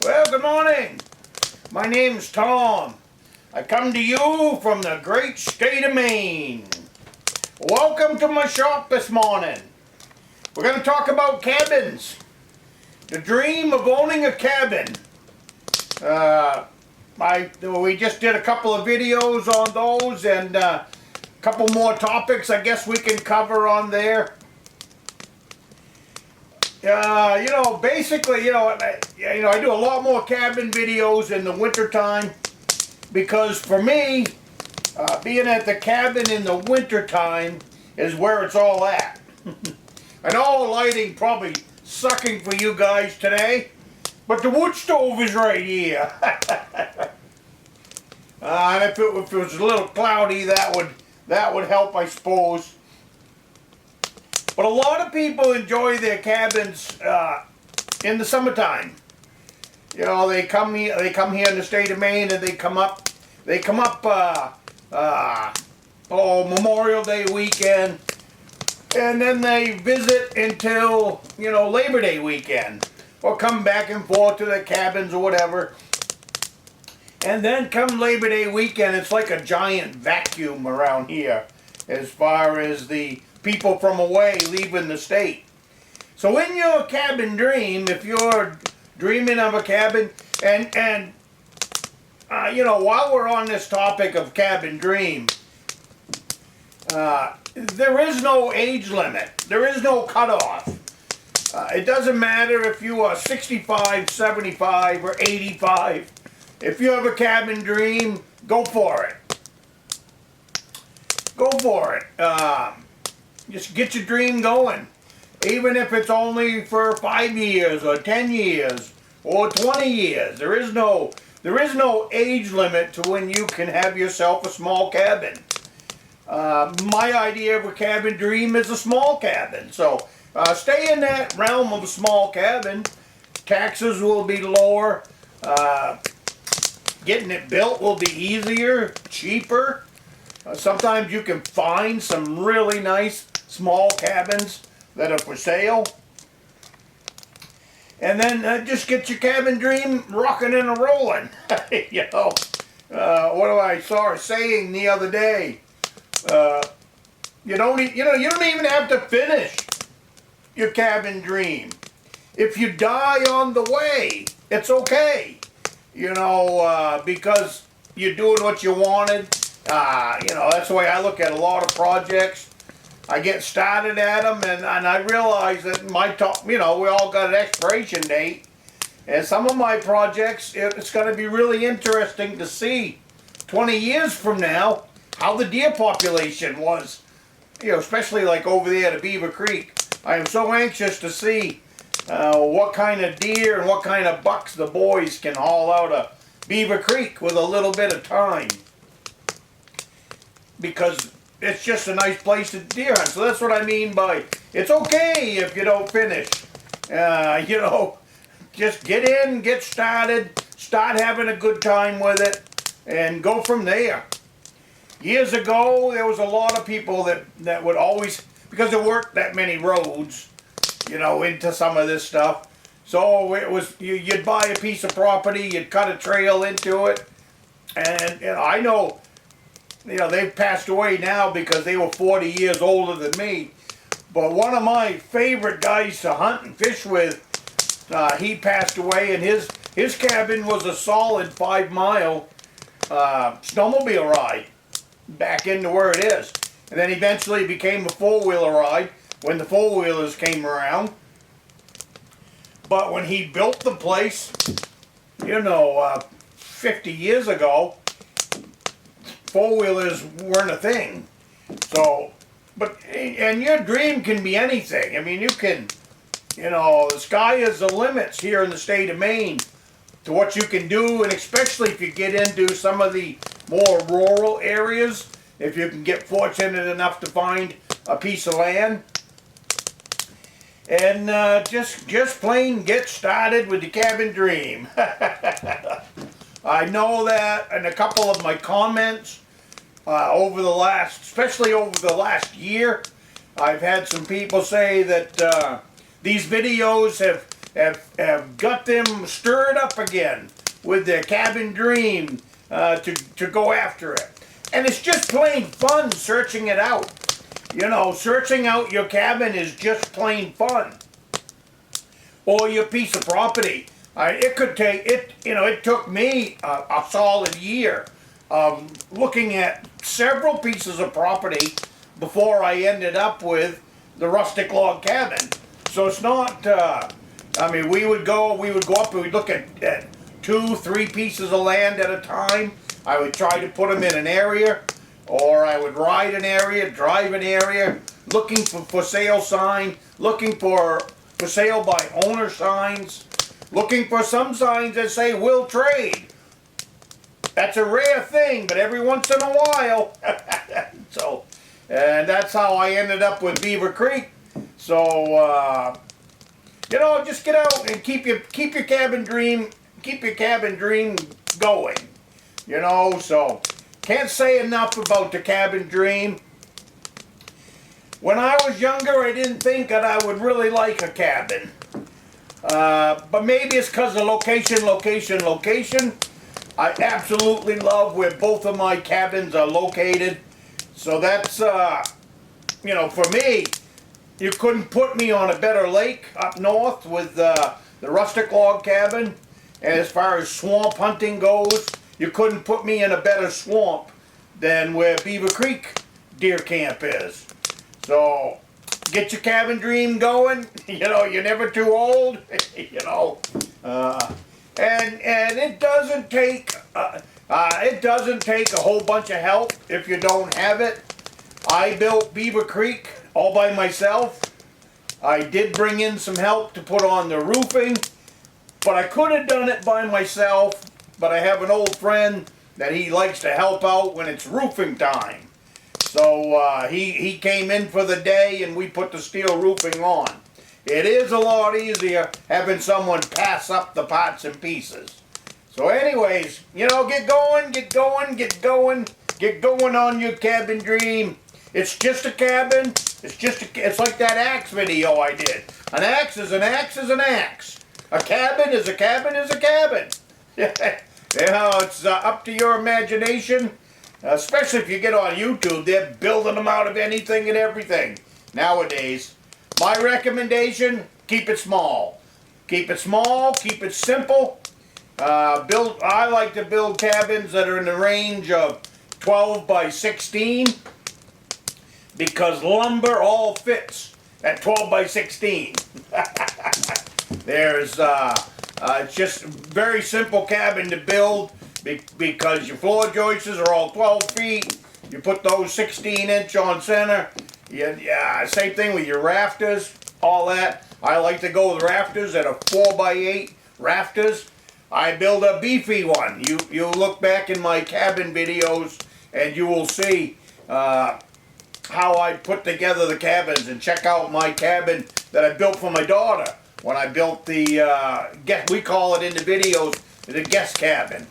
Well, good morning. My name's Tom. I come to you from the great state of Maine. Welcome to my shop this morning. We're going to talk about cabins. The dream of owning a cabin. We just did a couple of videos on those, and a couple more topics I guess we can cover on there. Basically, I do a lot more cabin videos in the winter time, because for me, being at the cabin in the winter time is where it's all at. I know lighting probably sucking for you guys today, but the wood stove is right here. And if it was a little cloudy, that would help, I suppose. But a lot of people enjoy their cabins in the summertime. They come here in the state of Maine, and they come up Memorial Day weekend, and then they visit until Labor Day weekend, or come back and forth to their cabins or whatever. And then come Labor Day weekend, it's like a giant vacuum around here as far as the people from away leaving the state. So in your cabin dream, if you're dreaming of a cabin, and while we're on this topic of cabin dream, there is no age limit. There is no cutoff. It doesn't matter if you are 65, 75, or 85. If you have a cabin dream, go for it. Go for it. Just get your dream going. Even if it's only for 5 years or 10 years or 20 years. There is no age limit to when you can have yourself a small cabin. My idea of a cabin dream is a small cabin. So stay in that realm of a small cabin. Taxes will be lower. Getting it built will be easier, cheaper. Sometimes you can find some really nice small cabins that are for sale. And then just get your cabin dream rocking and rolling. I saw a saying the other day. You don't even have to finish your cabin dream. If you die on the way, it's okay. Because you're doing what you wanted. That's the way I look at a lot of projects. I get started at them, and I realize that we all got an expiration date. And some of my projects, it's going to be really interesting to see 20 years from now how the deer population was. Especially like over there at Beaver Creek. I am so anxious to see what kind of deer and what kind of bucks the boys can haul out of Beaver Creek with a little bit of time. Because it's just a nice place to deer hunt. So that's what I mean by it's okay if you don't finish. Just get in, get started, start having a good time with it, and go from there. Years ago, there was a lot of people that would always, because there weren't that many roads, into some of this stuff. So it was, you'd buy a piece of property, you'd cut a trail into it, and I know, they've passed away now because they were 40 years older than me. But one of my favorite guys to hunt and fish with, he passed away, and his cabin was a solid 5-mile snowmobile ride back into where it is. And then eventually it became a 4-wheeler ride when the 4-wheelers came around. But when he built the place, 50 years ago, 4-wheelers weren't a thing. So, and your dream can be anything. I mean, you can, the sky is the limits here in the state of Maine to what you can do, and especially if you get into some of the more rural areas, if you can get fortunate enough to find a piece of land. And just plain get started with the cabin dream. I know that in a couple of my comments, over the last, especially over the last year. I've had some people say that these videos have got them stirred up again with their cabin dream to go after it. And it's just plain fun searching it out. You know, searching out your cabin is just plain fun. Or your piece of property. It could take, it took me a solid year of looking at several pieces of property before I ended up with the rustic log cabin. So it's not, I mean, we would go up and we'd look at 2-3 pieces of land at a time. I would try to put them in an area, or I would ride an area, drive an area, looking for sale sign, looking for sale by owner signs, looking for some signs that say will trade. That's a rare thing, but every once in a while. So, and that's how I ended up with Beaver Creek. So, you know, just get out and keep your cabin dream going. You know, so can't say enough about the cabin dream. When I was younger, I didn't think that I would really like a cabin. But maybe it's because of location. I absolutely love where both of my cabins are located. So that's, you know, for me, you couldn't put me on a better lake up north with the rustic log cabin. And as far as swamp hunting goes, you couldn't put me in a better swamp than where Beaver Creek deer camp is. So, get your cabin dream going. You know, you're never too old. You know, and it doesn't take a whole bunch of help if you don't have it. I built Beaver Creek all by myself. I did bring in some help to put on the roofing, but I could have done it by myself. But I have an old friend that he likes to help out when it's roofing time. So he came in for the day and we put the steel roofing on. It is a lot easier having someone pass up the parts and pieces. So anyways, you know, get going on your cabin dream. It's just a cabin. It's like that axe video I did. An axe is an axe is an axe. A cabin is a cabin is a cabin. You know, it's up to your imagination. Especially if you get on YouTube, they're building them out of anything and everything nowadays. My recommendation, keep it small. Keep it small, keep it simple. I like to build cabins that are in the range of 12 by 16 because lumber all fits at 12 by 16. There's, it's just a very simple cabin to build because your floor joists are all 12 feet. You put those 16-inch on center. Yeah, same thing with your rafters, all that. I like to go with rafters that are 4 by 8 rafters. I build a beefy one. You look back in my cabin videos and you will see how I put together the cabins, and check out my cabin that I built for my daughter when I built the, we call it in the videos, the guest cabin.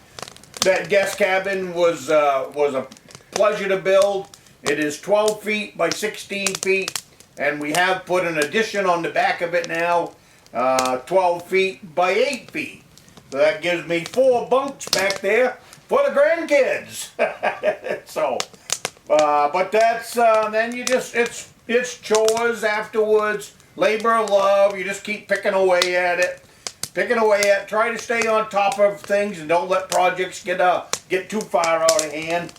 That guest cabin was a pleasure to build. It is 12 feet by 16 feet, and we have put an addition on the back of it now, 12 feet by 8 feet. So that gives me 4 bunks back there for the grandkids. So, but that's, then you just, it's chores afterwards, labor of love. You just keep picking away at it. Try to stay on top of things and don't let projects get too far out of hand.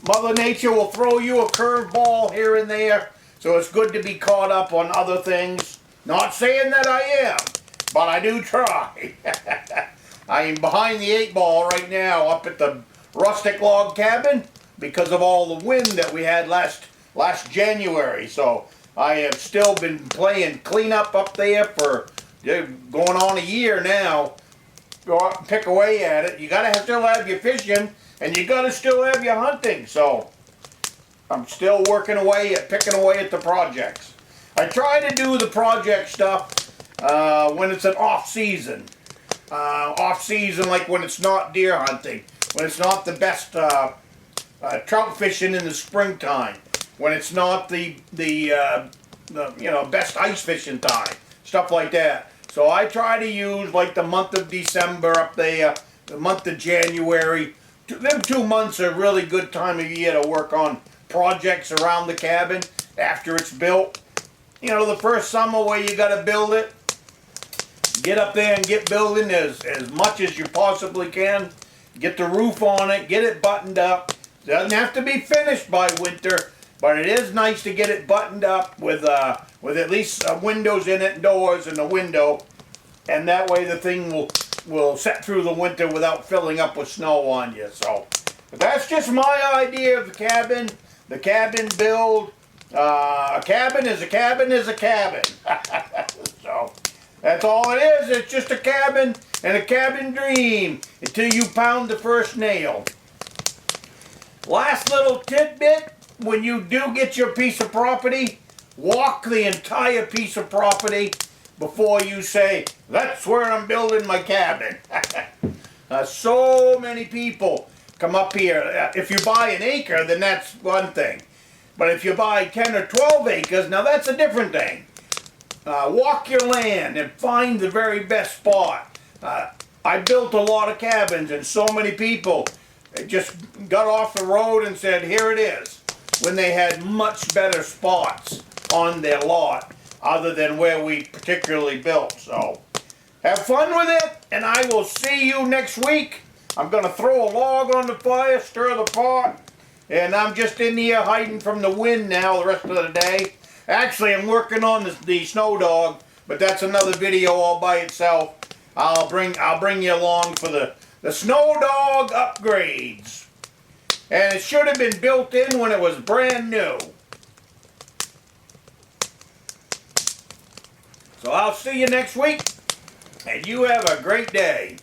Mother Nature will throw you a curveball here and there, so it's good to be caught up on other things. Not saying that I am, but I do try. I am behind the 8 ball right now up at the rustic log cabin because of all the wind that we had last January. So I have still been playing cleanup up there for going on a year now. Go out and pick away at it. You gotta still have your fishing, and you gotta still have your hunting. So I'm still picking away at the projects. I try to do the project stuff when it's an off season. Off season, like when it's not deer hunting, when it's not the best trout fishing in the springtime when it's not the best ice fishing time, stuff like that. So I try to use like the month of December up there, the month of January. Them 2 months are a really good time of year to work on projects around the cabin after it's built. You know, the first summer where you got to build it, get up there and get building as much as you possibly can. Get the roof on it, get it buttoned up. It doesn't have to be finished by winter, but it is nice to get it buttoned up with at least windows in it, doors and a window, and that way the thing will set through the winter without filling up with snow on you. So, but that's just my idea of the cabin. The cabin build. A cabin is a cabin is a cabin. So that's all it is. It's just a cabin and a cabin dream until you pound the first nail. Last little tidbit: when you do get your piece of property, walk the entire piece of property before you say, that's where I'm building my cabin. So many people come up here. If you buy an acre, then that's one thing. But if you buy 10 or 12 acres, now that's a different thing. Walk your land and find the very best spot. I built a lot of cabins, and so many people just got off the road and said, here it is, when they had much better spots on their lot other than where we particularly built. So have fun with it, and I will see you next week. I'm going to throw a log on the fire, stir the pot, and I'm just in here hiding from the wind now the rest of the day. Actually, I'm working on the snow dog, but that's another video all by itself. I'll bring you along for the snow dog upgrades. And it should have been built in when it was brand new. So I'll see you next week, and you have a great day.